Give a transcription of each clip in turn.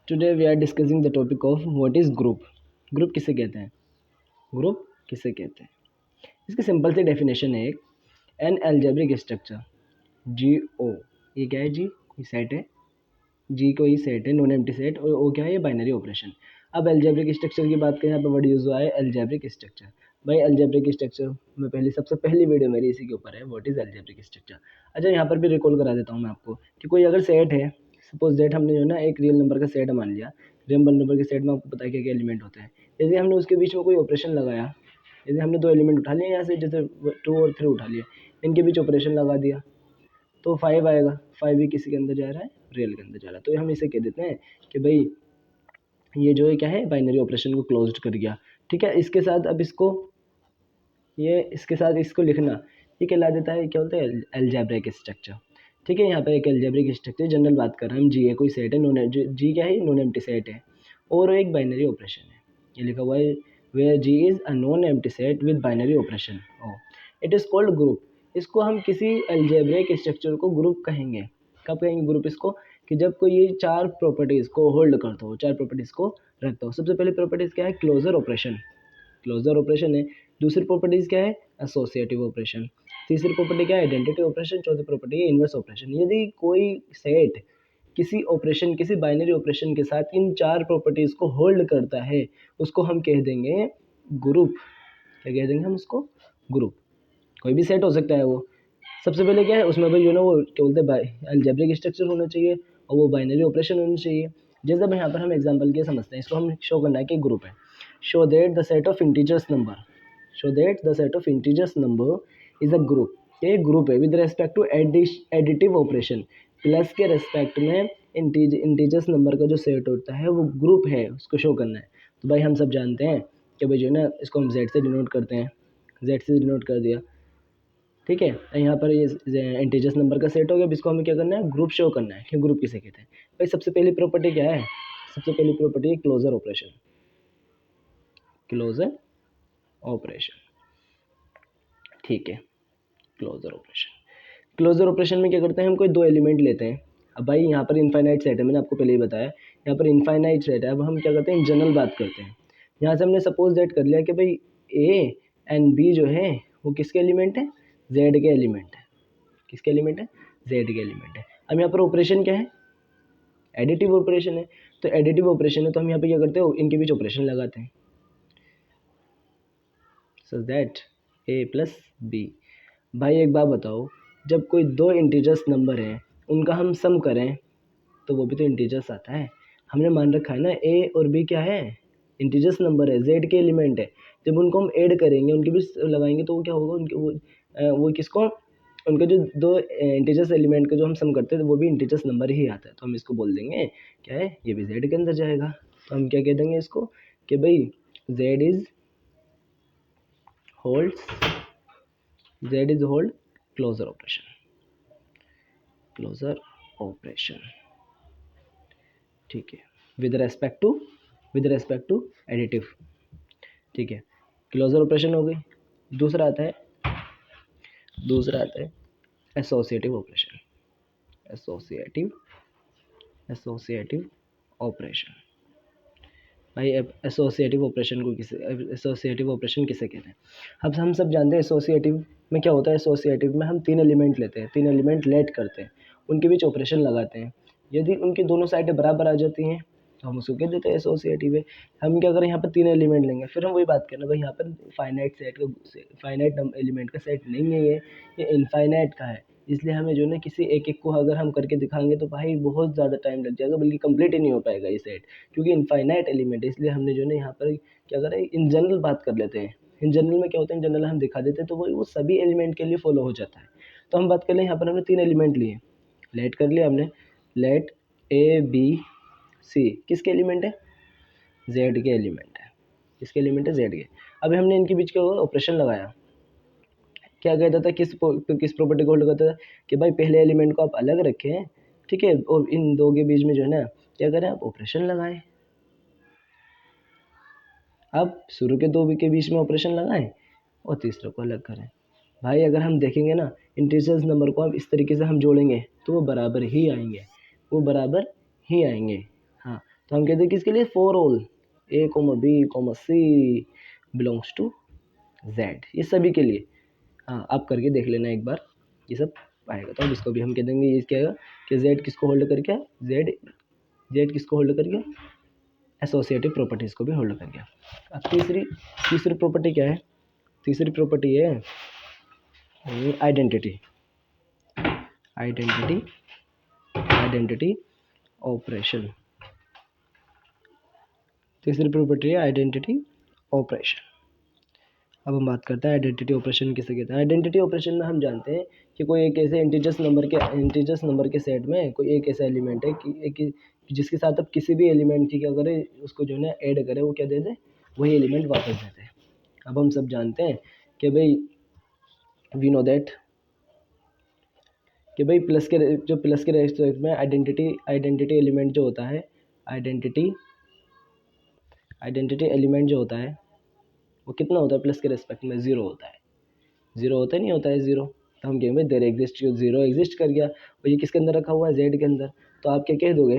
Today we are discussing the topic of what is group. Group किसे कहते हैं? Group किसे कहते हैं? इसकी सिंपल सी डेफिनेशन है एक एन एल्जेब्रिक स्ट्रक्चर जी ओ, ये क्या है? जी कोई सेट है, जी कोई सेट है, नॉन एम्प्टी सेट, और ओ क्या है? ये बाइनरी ऑपरेशन। अब एल्जेब्रिक स्ट्रक्चर की बात करें, यहाँ पे वर्ड यूज हुआ है एल्जेब्रिक स्ट्रक्चर। भाई एल्जेब्रिक स्ट्रक्चर में सबसे पहली वीडियो मेरी इसी के ऊपर है, व्हाट इज एल्जेब्रिक स्ट्रक्चर। अच्छा, यहाँ पर भी रिकॉल करा देता हूँ मैं आपको कि कोई अगर सेट है, सपोज दैट हमने जो है ना एक रियल नंबर का सेट मान लिया। रियल नंबर के सेट में आपको पता है क्या क्या एलिमेंट होते हैं। यदि हमने उसके बीच में कोई ऑपरेशन लगाया, यदि हमने दो एलिमेंट उठा लिए यहाँ से, जैसे 2 और 3 उठा लिए, इनके बीच ऑपरेशन लगा दिया तो 5 आएगा। 5 भी किसी के अंदर जा रहा है? रियल के अंदर जा रहा है। तो हम इसे कह देते हैं कि भाई ये जो है क्या है? बाइनरी ऑपरेशन को क्लोज्ड कर गया। ठीक है, इसके साथ अब इसको इसके साथ इसको लिखना, ये कहला देता है, क्या बोलते हैं? Algebraic structure. ठीक है, यहाँ पे एक एल्जेब्रिक स्ट्रक्चर जनरल बात कर रहे हैं हम। जी है कोई सेट है, नॉन जी क्या है? नॉन एम्प्टी सेट है और एक बाइनरी ऑपरेशन है। ये लिखा हुआ है where G is a non empty set with binary operation, it is called group. इसको हम किसी एल्जेब्रिक स्ट्रक्चर को ग्रुप कहेंगे। कब कहेंगे ग्रुप इसको? कि जब कोई ये 4 प्रॉपर्टीज़ को होल्ड करता हो, 4 प्रॉपर्टीज़ को रखता हो। सबसे पहले प्रॉपर्टीज़ क्या है? क्लोजर ऑपरेशन, क्लोजर ऑपरेशन है। दूसरी प्रॉपर्टीज़ क्या है? Associative operation. तीसरी प्रॉपर्टी क्या है? Identity operation. चौथी प्रॉपर्टी है इन्वर्स ऑपरेशन। यदि कोई सेट किसी ऑपरेशन, किसी बाइनरी ऑपरेशन के साथ इन 4 प्रॉपर्टीज़ को होल्ड करता है, उसको हम कह देंगे ग्रुप। क्या कह देंगे हम उसको? ग्रुप। कोई भी सेट हो सकता है वो। सबसे पहले क्या है उसमें भाई, वो क्या बोलते हैं, एल्जेब्रिक स्ट्रक्चर होना चाहिए और वो बाइनरी ऑपरेशन होनी चाहिए। जैसे अब यहाँ पर हम एग्जांपल के समझते हैं, इसको हम शो करना है कि ग्रुप है। Show that the set of integers number, show that the set of integers number is a group. ये ग्रुप है with respect to additive operation. Plus के रेस्पेक्ट में इंटीजर्स नंबर का जो सेट होता है वो ग्रुप है, उसको शो करना है। तो भाई हम सब जानते हैं कि भाई जो है ना, इसको हम जेड से डिनोट करते हैं, जेड से डिनोट कर दिया। ठीक है, यहाँ पर ये इंटीजर्स नंबर का सेट हो गया। अब इसको हमें क्या करना है? ग्रुप शो करना है कि ग्रुप किसे कहते हैं। भाई सबसे पहली प्रॉपर्टी क्या है? सबसे पहली प्रॉपर्टी है क्लोजर ऑपरेशन, क्लोजर ऑपरेशन। ठीक है, क्लोजर ऑपरेशन। क्लोजर ऑपरेशन में क्या करते हैं? हम कोई दो एलिमेंट लेते हैं। अब भाई यहाँ पर इनफाइनाइट सेट है, मैंने आपको पहले ही बताया, यहाँ पर इनफाइनाइट सेट है। अब हम क्या करते हैं? इन जनरल बात करते हैं। यहाँ से हमने सपोज दैट कर लिया कि भाई ए एंड बी जो है वो किसके एलिमेंट है? जेड के एलिमेंट है। किसके एलिमेंट है? जेड के एलिमेंट है। अब यहाँ पर ऑपरेशन क्या है? एडिटिव ऑपरेशन है। तो एडिटिव ऑपरेशन है तो हम यहाँ पे क्या करते हैं? इनके बीच ऑपरेशन लगाते हैं, so that A plus B. भाई एक बात बताओ, जब कोई दो इंटीजर्स नंबर हैं उनका हम सम करें तो वो भी तो इंटीजर्स आता है। हमने मान रखा है ना ए और बी क्या है? इंटीजर्स नंबर है, जेड के एलिमेंट है। जब उनको हम ऐड करेंगे, उनके बीच लगाएंगे तो वो क्या होगा? उनके वो किसको, उनके जो दो इंटीजर्स एलिमेंट का जो हम सम करते हैं तो वो भी इंटीजर्स नंबर ही आता है। तो हम इसको बोल देंगे क्या है? ये भी जेड के अंदर जाएगा। तो हम क्या कह देंगे इसको कि भाई Z is holds, Z is hold closure operation, closure operation. ठीक है, विद रेस्पेक्ट टू एडिटिव। ठीक है, क्लोजर ऑपरेशन हो गई। दूसरा आता है एसोसिएटिव ऑपरेशन, एसोसिएटिव ऑपरेशन। भाई एसोसिएटिव ऑपरेशन किसे कहते हैं? अब हम सब जानते हैं एसोसिएटिव में क्या होता है। एसोसिएटिव में हम 3 एलिमेंट लेते हैं, 3 एलिमेंट लेट करते हैं, उनके बीच ऑपरेशन लगाते हैं। यदि उनकी दोनों साइडें बराबर आ जाती हैं तो हम उसको कह देते हैं एसोसिएटिव है। हम क्या करें? यहाँ पर 3 एलिमेंट लेंगे, फिर हम वही बात करें भाई यहाँ पर फाइनाइट एलिमेंट का सेट नहीं है, ये इनफाइनाइट का है। इसलिए हमें जो है ना किसी एक को अगर हम करके दिखाएंगे तो भाई बहुत ज़्यादा टाइम लग जाएगा, बल्कि कंप्लीट ही नहीं हो पाएगा ये सेट, क्योंकि इनफाइनाइट एलिमेंट है। इसलिए हमने जो है ना यहाँ पर क्या करें? इन जनरल बात कर लेते हैं। इन जनरल में क्या होता है? इन जनरल हम दिखा देते हैं तो वो सभी एलिमेंट के लिए फॉलो हो जाता है। तो हम बात कर लें, यहाँ पर हमने 3 एलिमेंट लिए, लेट कर लिया हमने, लेट ए बी सी किसके एलिमेंट है? जेड के एलिमेंट है। किसके एलिमेंट है? जेड के। अब हमने इनके बीच क्या ऑपरेशन लगाया, क्या कहता था? किस प्रॉपर्टी को होल्ड करता था कि भाई पहले एलिमेंट को आप अलग रखें, ठीक है, और इन दो के बीच में जो है ना क्या करें? आप ऑपरेशन लगाएं। अब शुरू के दो के बीच में ऑपरेशन लगाएं और तीसरे को अलग करें। भाई अगर हम देखेंगे ना, इंटीजर्स नंबर को अब इस तरीके से हम जोड़ेंगे तो वो बराबर ही आएंगे, वो बराबर ही आएंगे। हाँ, तो हम कहते हैं किसके लिए, for all A comma B comma C belongs to Z, ये सभी के लिए। हाँ आप करके देख लेना एक बार, ये सब आएगा। तो अब इसको भी हम कह देंगे, ये क्या आएगा कि जेड किसको होल्ड करके, जेड जेड किसको होल्ड करके, एसोसिएटिव प्रॉपर्टीज़ को भी होल्ड करके। अब तीसरी प्रॉपर्टी क्या है, तीसरी प्रॉपर्टी है आइडेंटिटी, आइडेंटिटी आइडेंटिटी ऑपरेशन। तीसरी प्रॉपर्टी है आइडेंटिटी ऑपरेशन। अब हम बात करते हैं आइडेंटिटी ऑपरेशन किसे कहते हैं। आइडेंटिटी ऑपरेशन में हम जानते हैं कि कोई एक ऐसे इंटीजर्स नंबर के सेट में कोई एक ऐसा एलिमेंट है कि जिसके साथ अब किसी भी एलिमेंट की क्या करें, उसको जो है ना ऐड करें, वो क्या दे दे, वही एलिमेंट वापस देते हैं। अब हम सब जानते हैं कि भाई वी नो दैट कि भाई प्लस के रेस्पेक्ट में आइडेंटिटी एलिमेंट जो होता है, आइडेंटिटी एलिमेंट जो होता है वो कितना होता है, प्लस के रेस्पेक्ट में 0 होता है। 0 होता है, नहीं होता है 0, तो हम कहेंगे भाई देयर एग्जिस्ट, जो 0 एग्जिस्ट कर गया और ये किसके अंदर रखा हुआ है, जेड के अंदर। तो आप क्या कह दोगे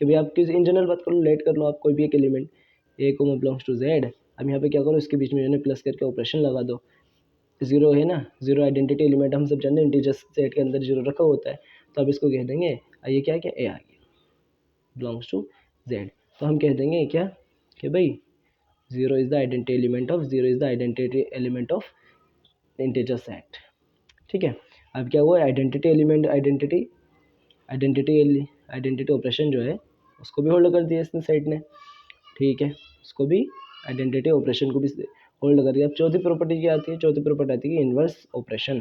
कि भाई आप किस इन जनरल बात कर लो, लेट कर लो आप कोई भी एक एलिमेंट ए को बिलोंग्स टू जेड। अब यहाँ पे क्या करो, इसके बीच में जो है प्लस करके ऑपरेशन लगा दो। 0 है ना, 0 आइडेंटिटी एलिमेंट हम सब जानते हैं इंटीजर्स सेट के अंदर 0 रखा होता है। तो अब इसको कह देंगे, ये क्या क्या ए आ गया बिलोंग्स टू जेड। तो हम कह देंगे क्या कि भाई 0 is the identity element of integer set. ठीक है, अब क्या हुआ, आइडेंटिटी ऑपरेशन जो है उसको भी होल्ड कर दिया इसने सेट ने। ठीक है, उसको भी आइडेंटिटी ऑपरेशन को भी होल्ड कर दिया। अब चौथी प्रॉपर्टी क्या आती है, चौथी प्रॉपर्टी आती है इन्वर्स ऑपरेशन।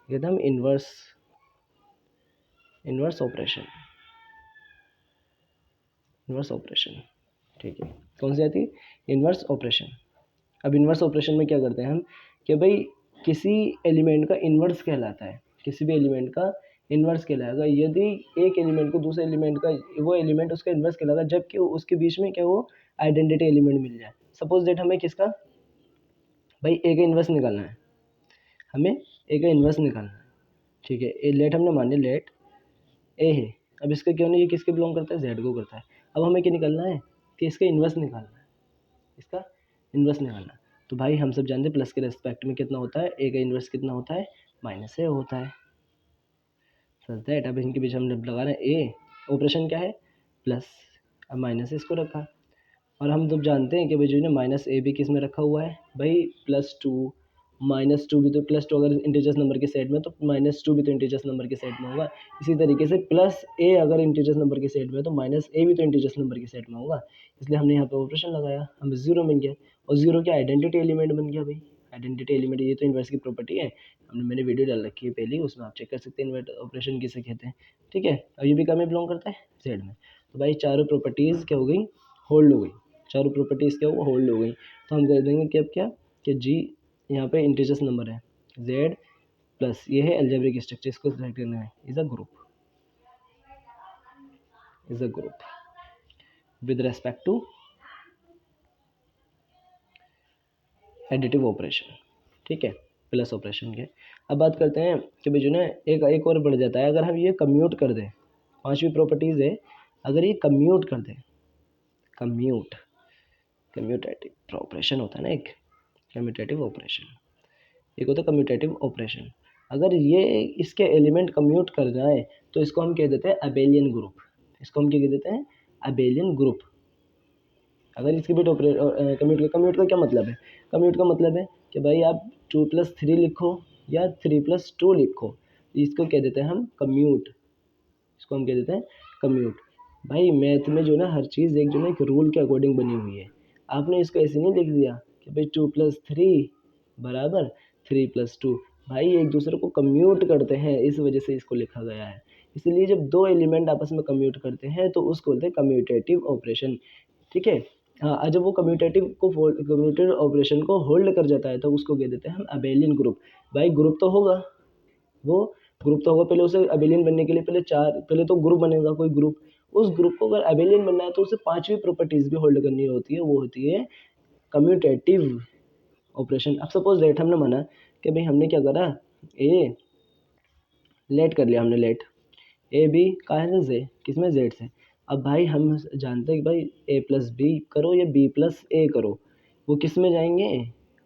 कहते हम इन्वर्स ऑपरेशन। ठीक है, कौन सी आती है, इन्वर्स ऑपरेशन। अब इन्वर्स ऑपरेशन में क्या करते हैं हम कि भाई किसी एलिमेंट का इन्वर्स कहलाता है, किसी भी एलिमेंट का इन्वर्स कहलाएगा यदि एक एलिमेंट को दूसरे एलिमेंट का, वो एलिमेंट उसका इन्वर्स कहलाएगा जबकि उसके बीच में क्या वो आइडेंटिटी एलिमेंट मिल जाए। सपोज दैट हमें किसका, भाई ए का इन्वर्स निकालना है, हमें ए का इन्वर्स निकालना है। ठीक है, लेट हमने मान लिया लेट ए है। अब इसका क्यों नहीं, ये किसके बिलोंग करता है, जेड को करता है। अब हमें क्या निकालना है कि इसका इन्वर्स निकालना है, इसका इन्वर्स निकालना है। तो भाई हम सब जानते हैं प्लस के रेस्पेक्ट में कितना होता है, ए का इन्वर्स कितना होता है, माइनस ए होता है। सच दैट अब इनके बीच हमने लगा रहे हैं ए, ऑपरेशन क्या है प्लस, अब माइनस इसको रखा। और हम तो जानते हैं कि भाई जो है ना माइनस ए भी किस में रखा हुआ है, भाई +2 -2 भी तो +2 अगर इंटीजर्स नंबर के सेट में तो -2 भी तो इंटीजर्स नंबर के सेट में होगा। इसी तरीके से प्लस ए अगर इंटीजर्स नंबर के सेट में है तो माइनस ए भी तो इंटीजर्स नंबर के सेट में होगा। इसलिए हमने यहाँ पे ऑपरेशन लगाया, हमें 0 मिल गया और 0 क्या आइडेंटिटी एलिमेंट बन गया। भाई आइडेंटिटी एलिमेंट ये तो इन्वर्स की प्रॉपर्टी है, मैंने वीडियो डाल रखी है पहले, उसमें आप चेक कर सकते हैं इन्वर्स ऑपरेशन किसे कहते हैं। ठीक है, अब ये भी कहाँ में बिलोंग करता है, जेड में। तो भाई चारों प्रॉपर्टीज़ क्या हो गई, होल्ड हो गई, चारों प्रॉपर्टीज़ क्या हो, होल्ड हो गई। तो हम कर देंगे कि अब क्या कि जी यहाँ पे इंटीजर्स नंबर है z प्लस ये है एल्जेब्रिक स्ट्रक्चर, इसको सेलेक्ट करना है, is a group with respect to additive operation. ठीक है, प्लस ऑपरेशन के। अब बात करते हैं कि भाई जो ना एक और बढ़ जाता है, अगर हम ये कम्यूट कर दें, पांचवी प्रॉपर्टीज़ है, अगर ये कम्यूट कर दें, कम्यूटेटिव ऑपरेशन होता है ना एक, कम्यूटेटिव ऑपरेशन, एक होता है कम्यूटेटिव ऑपरेशन। अगर ये इसके एलिमेंट कम्यूट कर जाए तो इसको हम कह देते हैं अबेलियन ग्रुप। इसको हम क्या कह देते हैं, अबेलियन ग्रुप। अगर इसके भी कम्यूट का क्या मतलब है, कम्यूट का मतलब है कि भाई आप 2+3 लिखो या 3+2 लिखो, इसको कह देते हैं हम कम्यूट, इसको हम कह देते हैं कम्यूट। भाई मैथ में जो ना हर चीज़ एक जो ना एक रूल के अकॉर्डिंग बनी हुई है। आपने इसको ऐसे नहीं लिख दिया कि भाई 2+3 बराबर 3+2, भाई एक दूसरे को कम्यूट करते हैं, इस वजह से इसको लिखा गया है। इसलिए जब दो एलिमेंट आपस में कम्यूट करते हैं तो उसको बोलते हैं कम्यूटेटिव ऑपरेशन। ठीक है, हाँ, जब वो कम्यूटेटिव ऑपरेशन को होल्ड कर जाता है तो उसको कह देते हैं हम अबेलियन ग्रुप। भाई ग्रुप तो होगा, वो ग्रुप तो होगा, पहले उसे अबेलियन बनने के लिए पहले तो ग्रुप बनेगा कोई ग्रुप। उस ग्रुप को अगर अबेलियन बनना है तो उसे पांचवी प्रॉपर्टीज भी होल्ड करनी होती है, वो होती है कम्यूटेटिव ऑपरेशन। अब सपोज लेट हमने माना कि भाई हमने क्या करा, लेट कर लिया हमने, लेट ए बी कहाँ से, किसमें जेड से। अब भाई हम जानते हैं कि भाई ए प्लस बी करो या बी प्लस ए करो, वो किस में जाएंगे,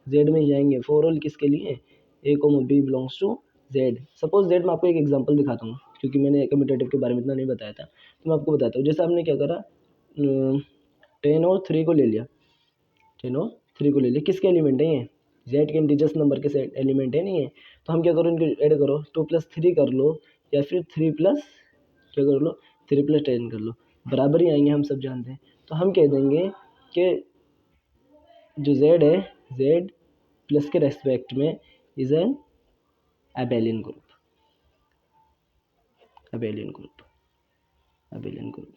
जेड में ही जाएंगे। फॉर ऑल किसके लिए, A comma B belongs to Z. Suppose Z, मैं आपको एक एग्जांपल दिखाता हूँ क्योंकि मैंने कम्यूटेटिव के बारे में इतना नहीं बताया था, तो मैं आपको बताता हूँ। जैसे आपने क्या करा, 10 और 3 को ले लिया, 10 और 3 को ले लिया, किसके एलिमेंट है ये, जेड के इंटीजर्स नंबर के सेट एलिमेंट है नहीं है। तो हम क्या करो, इनको ऐड करो, 2 + 3 कर लो या फिर 3 प्लस क्या कर लो, 3 + 10 कर लो, बराबर ही आएंगे, हम सब जानते हैं। तो हम कह देंगे कि जो जेड है, जेड प्लस के रेस्पेक्ट में is an abelian group, abelian group, abelian group.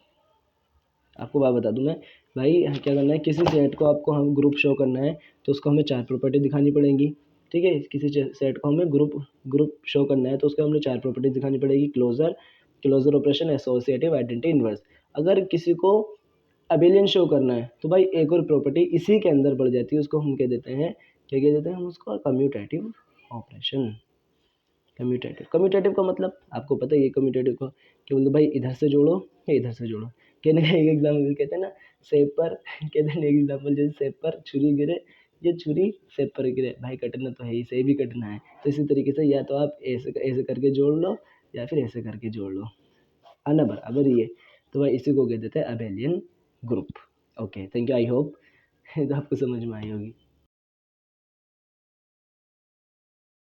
आपको बात बता दूं मैं, भाई क्या करना है, किसी सेट को आपको हम ग्रुप शो करना है तो उसको हमें 4 प्रॉपर्टी दिखानी पड़ेगी, ठीक है। किसी सेट को हमें ग्रुप शो करना है तो उसको हमें 4 प्रॉपर्टी दिखानी पड़ेगी, closure, closure operation, associative, identity, inverse. अगर किसी को अबेलियन शो करना है तो भाई एक और प्रॉपर्टी इसी के अंदर पड़ जाती है, उसको हम कह देते हैं, क्या कह देते हैं हम उसको, कम्यूटेटिव ऑपरेशन। कम्यूटेटिव का मतलब आपको पता ही है, कम्यूटेटिव का क्या बोलते, भाई इधर से जोड़ो या इधर से जोड़ो। कहने का एक एग्जाम्पल कहते हैं ना, सेब पर, कहते हैं एक एग्जाम्पल, जैसे सेब पर छुरी गिरे, ये छुरी सेब पर गिरे, भाई कटना तो है ही, सेब ही कटना है। तो इसी तरीके से या तो आप ऐसे ऐसे करके जोड़ लो या फिर ऐसे करके जोड़ लो, आना बराबर ही है। तो भाई इसी को कह देते हैं abelian group. Okay, thank you, I hope तो आपको समझ में आई होगी।